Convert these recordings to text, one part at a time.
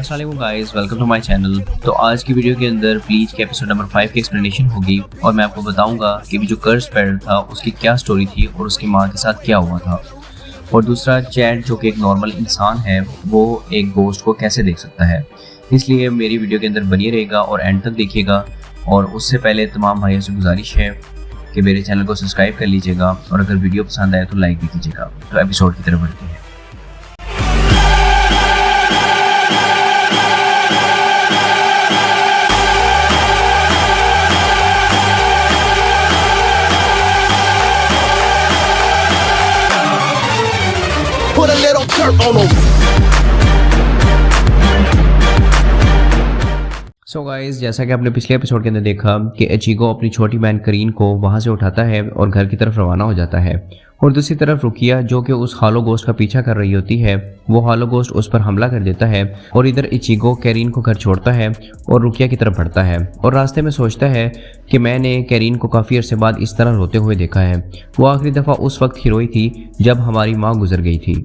अस्सलाम वालेकुम guys, welcome to my channel. तो आज की वीडियो के अंदर ब्लीच के एपिसोड नंबर 5 की एक्सप्लेनेशन होगी और मैं आपको बताऊंगा कि जो कर्स पैरट था उसकी क्या स्टोरी थी और उसकी माँ के साथ क्या हुआ था। और दूसरा, चैड जो कि एक नॉर्मल इंसान है वो एक गोस्ट को कैसे देख सकता है। इसलिए मेरी वीडियो के अंदर बनिए रहेगा और एंड तक देखिएगा। और उससे पहले तमाम भाइयों से गुजारिश है कि मेरे चैनल को सब्सक्राइब कर लीजिएगा और अगर वीडियो पसंद आए तो लाइक भी कीजिएगा। तो एपिसोड की तरफ बढ़ते हैं। Put a little dirt on them. So guys, जैसा कि आपने पिछले एपिसोड के अंदर देखा कि इचिगो अपनी छोटी बहन करीन को वहां से उठाता है और घर की तरफ रवाना हो जाता है। और दूसरी तरफ रुकिया जो कि उस हॉलो गोस्ट का पीछा कर रही होती है, वो हॉलो गोस्ट उस पर हमला कर देता है और इधर इचिगो कैरीन को घर छोड़ता है और रुकिया की तरफ बढ़ता है। और रास्ते में सोचता है कि मैंने कैरीन को काफ़ी अरसे बाद इस तरह रोते हुए देखा है। वो आखिरी दफ़ा उस वक्त ही रोई थी जब हमारी माँ गुजर गई थी।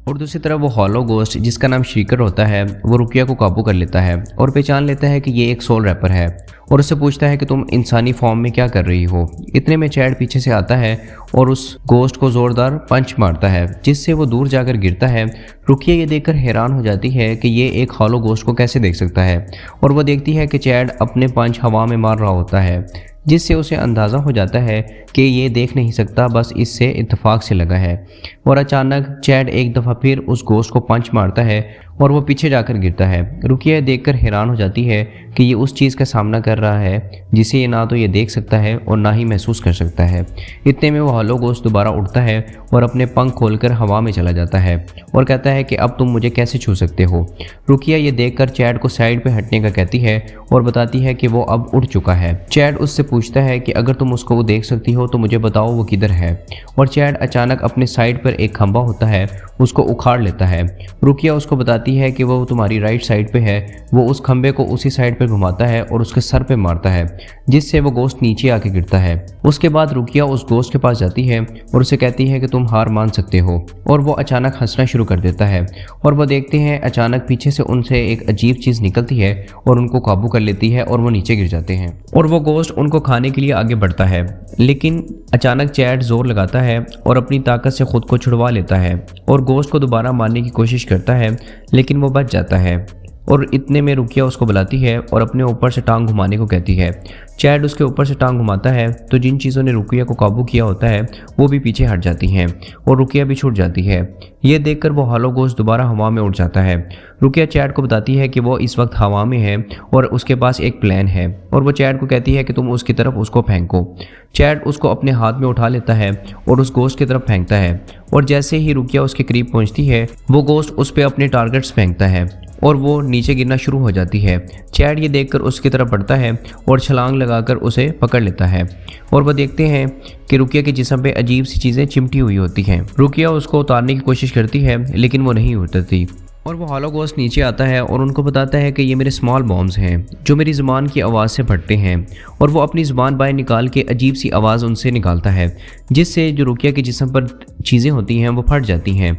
और दूसरी तरफ वो हॉलो गोस्ट जिसका नाम श्रीकर होता है वो रुकिया को काबू कर लेता है और पहचान लेता है कि ये एक सोल रैपर है और उससे पूछता है कि तुम इंसानी फॉर्म में क्या कर रही हो। इतने में चैड पीछे से आता है और उस गोस्ट को ज़ोरदार पंच मारता है जिससे वो दूर जाकर गिरता है। रुकिया ये देखकर हैरान हो जाती है कि ये एक हॉलो गोस्ट को कैसे देख सकता है और वो देखती है कि चैड अपने पंच हवा में मार रहा होता है, जिससे उसे अंदाज़ा हो जाता है कि ये देख नहीं सकता, बस इससे इत्तेफाक से लगा है। और अचानक चैड एक दफ़ा फिर उस गोश्त को पंच मारता है और वो पीछे जाकर गिरता है। रुकिया देखकर हैरान हो जाती है कि ये उस चीज़ का सामना कर रहा है जिसे ये ना तो ये देख सकता है और ना ही महसूस कर सकता है। इतने में वो हॉलो गोश्त दोबारा उठता है और अपने पंख खोलकर हवा में चला जाता है और कहता है कि अब तुम मुझे कैसे छू सकते हो। रुकिया ये देखकर चैड को साइड पे हटने का कहती है और बताती है कि वो अब उठ चुका है। चैड उससे पूछता है कि अगर तुम उसको देख सकती हो तो मुझे बताओ वो किधर है। और चैड अचानक अपने साइड पर एक खंभा होता है उसको उखाड़ लेता है। रुकिया उसको बताती है कि वो तुम्हारी राइट साइड पे है। वो उस खंभे को उसी साइड पे घुमाता है और उसके सर पे मारता है जिससे वो गोश्त नीचे आके गिरता है। उसके बाद रुकिया उस गोश्त के पास जाती है और उसे कहती है कि तुम हार मान सकते हो और वो अचानक हंसना शुरू कर देता है। और वो देखते हैं अचानक पीछे से उनसे एक अजीब चीज़ निकलती है और उनको काबू कर लेती है और वो नीचे गिर जाते हैं और वो गोश्त उनको खाने के लिए आगे बढ़ता है। लेकिन अचानक चैड जोर लगाता है और अपनी ताकत से खुद को छुड़वा लेता है और गोश्त को दोबारा मारने की कोशिश करता है, लेकिन वो बच जाता है। और इतने में रुकिया उसको बुलाती है और अपने ऊपर से टांग घुमाने को कहती है। चैड उसके ऊपर से टांग घुमाता है तो जिन चीज़ों ने रुकिया को काबू किया होता है वो भी पीछे हट जाती हैं और रुकिया भी छूट जाती है। ये देखकर वो हॉलो गोश्त दोबारा हवा में उड़ जाता है। रुकिया चैड को बताती है कि वो इस वक्त हवा में है और उसके पास एक प्लान है और वो चैड को कहती है कि तुम उसकी तरफ उसको फेंको। चैड उसको अपने हाथ में उठा लेता है और उस गोश्त की तरफ फेंकता है और जैसे ही रुकिया उसके करीब पहुंचती है वो गोश्त उस पर अपने टारगेट्स फेंकता है और वो नीचे गिरना शुरू हो जाती है। चैड ये देखकर उसकी तरफ बढ़ता है और छलांग लगाकर उसे पकड़ लेता है और वह देखते हैं कि रुकिया के जिस्म पे अजीब सी चीज़ें चिमटी हुई होती हैं। रुकिया उसको उतारने की कोशिश करती है लेकिन वो नहीं उतरती और वो हॉलो गोश्त नीचे आता है और उनको बताता है कि ये मेरे स्मॉल बॉम्ब्स हैं जो मेरी ज़ुबान की आवाज़ से फटते हैं। और वो अपनी ज़ुबान बाहर निकाल के अजीब सी आवाज़ उनसे निकालता है जिससे जो रुकिया के जिस्म पर चीज़ें होती हैं वो फट जाती हैं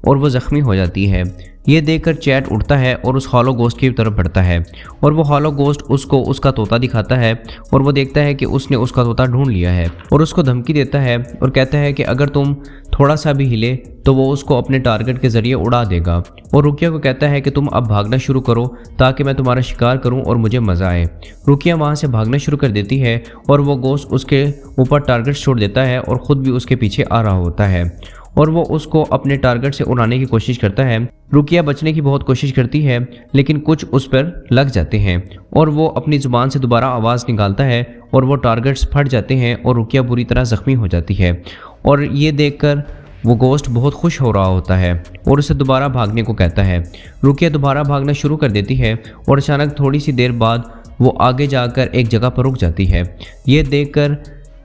और वो ज़ख्मी हो जाती है। ये देखकर चैड उठता है और उस हॉलो गोश्त की तरफ बढ़ता है और वो हॉलो गोश्त उसको उसका तोता दिखाता है और वो देखता है कि उसने उसका तोता ढूंढ लिया है और उसको धमकी देता है और कहता है कि अगर तुम थोड़ा सा भी हिले तो वो उसको अपने टारगेट के ज़रिए उड़ा देगा। और रुकिया को कहता है कि तुम अब भागना शुरू करो ताकि मैं तुम्हारा शिकार करूं और मुझे मज़ा आए। रुकिया वहां से भागना शुरू कर देती है और वो गोश्त उसके ऊपर टारगेट छोड़ देता है और ख़ुद भी उसके पीछे आ रहा होता है और वो उसको अपने टारगेट से उड़ाने की कोशिश करता है। रुकिया बचने की बहुत कोशिश करती है लेकिन कुछ उस पर लग जाते हैं और वो अपनी ज़ुबान से दोबारा आवाज़ निकालता है और वो टारगेट्स फट जाते हैं और रुकिया बुरी तरह ज़ख्मी हो जाती है। और ये देखकर वो गोश्त बहुत खुश हो रहा होता है और उसे दोबारा भागने को कहता है। रुकिया दोबारा भागना शुरू कर देती है और अचानक थोड़ी सी देर बाद वो आगे जाकर एक जगह पर रुक जाती है। ये देखकर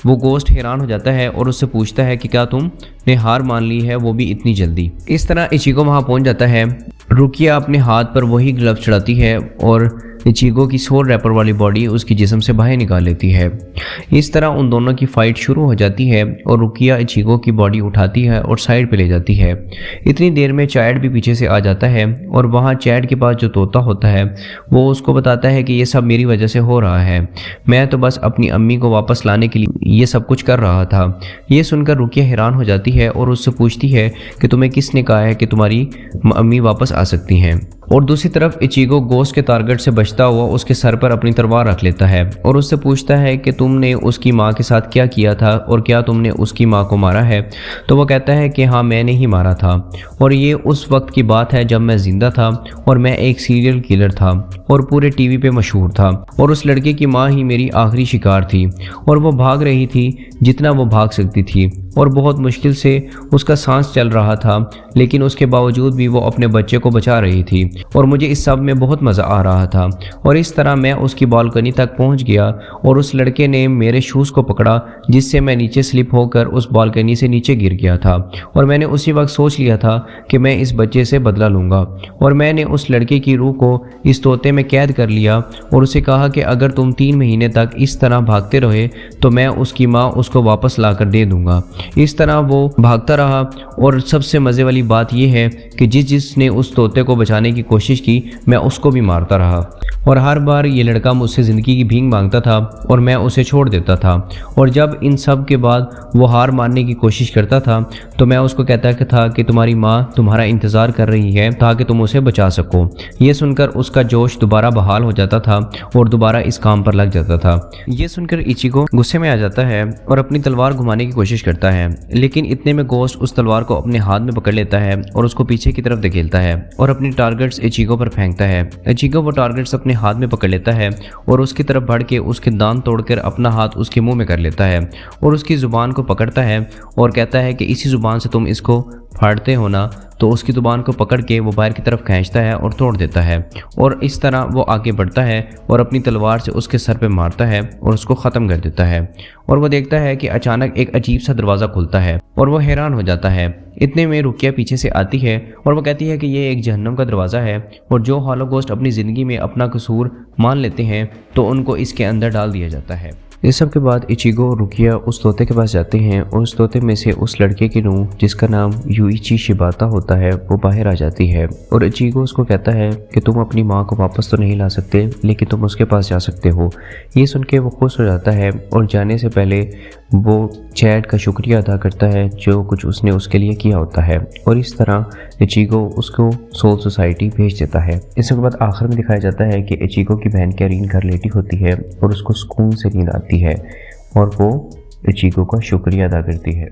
वो गोश्त हैरान हो जाता है और उससे पूछता है कि क्या तुमने हार मान ली है, वो भी इतनी जल्दी। इस तरह इचिगो वहाँ पहुँच जाता है। रुकिया अपने हाथ पर वही ग्लव्स चढ़ाती है और इचिगो की सोल रैपर वाली बॉडी उसकी जिस्म से बाहर निकाल लेती है। इस तरह उन दोनों की फाइट शुरू हो जाती है और रुकिया इचिगो की बॉडी उठाती है और साइड पे ले जाती है। इतनी देर में चैड भी पीछे से आ जाता है और वहाँ चैड के पास जो तोता होता है वो उसको बताता है कि ये सब मेरी वजह से हो रहा है, मैं तो बस अपनी अम्मी को वापस लाने के लिए ये सब कुछ कर रहा था। ये सुनकर रुकिया हैरान हो जाती है और उससे पूछती है कि तुम्हें किसने कहा है कि तुम्हारी अम्मी वापस आ सकती हैं। और दूसरी तरफ इचिगो गोस्ट के टारगेट से बचता हुआ उसके सर पर अपनी तलवार रख लेता है और उससे पूछता है कि तुमने उसकी माँ के साथ क्या किया था और क्या तुमने उसकी माँ को मारा है। तो वो कहता है कि हाँ, मैंने ही मारा था और ये उस वक्त की बात है जब मैं जिंदा था और मैं एक सीरियल किलर था और पूरे टीवी पे मशहूर था और उस लड़के की माँ ही मेरी आखिरी शिकार थी और वो भाग रही थी जितना वो भाग सकती थी और बहुत मुश्किल से उसका सांस चल रहा था, लेकिन उसके बावजूद भी वो अपने बच्चे को बचा रही थी और मुझे इस सब में बहुत मज़ा आ रहा था। और इस तरह मैं उसकी बालकनी तक पहुंच गया और उस लड़के ने मेरे शूज़ को पकड़ा जिससे मैं नीचे स्लिप होकर उस बालकनी से नीचे गिर गया था और मैंने उसी वक्त सोच लिया था कि मैं इस बच्चे से बदला लूँगा और मैंने उस लड़के की रूह को इस तोते में कैद कर लिया और उसे कहा कि अगर तुम 3 महीने तक इस तरह भागते रहे तो मैं उसकी माँ उसको वापस ला कर दे दूँगा। इस तरह वो भागता रहा और सबसे मज़े वाली बात यह है कि जिसने उस तोते को बचाने की कोशिश की मैं उसको भी मारता रहा और हर बार ये लड़का मुझसे ज़िंदगी की भीख मांगता था और मैं उसे छोड़ देता था। और जब इन सब के बाद वो हार मानने की कोशिश करता था तो मैं उसको कहता था कि तुम्हारी माँ तुम्हारा इंतज़ार कर रही है ताकि तुम उसे बचा सको। ये सुनकर उसका जोश दोबारा बहाल हो जाता था और दोबारा इस काम पर लग जाता था। ये सुनकर इचिगो गुस्से में आ जाता है और अपनी तलवार घुमाने की कोशिश करता है, लेकिन इतने में गोस्ट उस तलवार को अपने हाथ में पकड़ लेता है और उसको पीछे की तरफ धकेलता है और अपनी टारगेट्स इचिगो पर फेंकता है। इचिगो वो टारगेट्स अपने हाथ में पकड़ लेता है और उसकी तरफ बढ़ के उसके दांत तोड़कर अपना हाथ उसके मुंह में कर लेता है और उसकी ज़ुबान को पकड़ता है और कहता है कि इसी ज़ुबान से तुम इसको फाड़ते हो ना। तो उसकी ज़ुबान को पकड़ के वो बाहर की तरफ खींचता है और तोड़ देता है और इस तरह वो आगे बढ़ता है और अपनी तलवार से उसके सर पे मारता है और उसको ख़त्म कर देता है। और वो देखता है कि अचानक एक अजीब सा दरवाज़ा खुलता है और वो हैरान हो जाता है। इतने में रुकिया पीछे से आती है और वो कहती है कि ये एक जहन्नम का दरवाज़ा है और जो हॉलो गोस्ट अपनी ज़िंदगी में अपना कसूर मान लेते हैं तो उनको इसके अंदर डाल दिया जाता है। इस सब के बाद इचिगो और रुकिया उस तोते के पास जाते हैं और उस तोते में से उस लड़के की रूह जिसका नाम यूइची शिबाता होता है वो बाहर आ जाती है और इचिगो उसको कहता है कि तुम अपनी माँ को वापस तो नहीं ला सकते लेकिन तुम उसके पास जा सकते हो। ये सुन के वो खुश हो जाता है और जाने से पहले वो चैड का शुक्रिया अदा करता है जो कुछ उसने उसके लिए किया होता है और इस तरह इचिगो उसको सोल सोसाइटी भेज देता है। इसके बाद आखिर में दिखाया जाता है कि इचिगो की बहन कैरीन घर लेटी होती है और उसको सुकून से नींद आती है और वो इचिगो का शुक्रिया अदा करती है।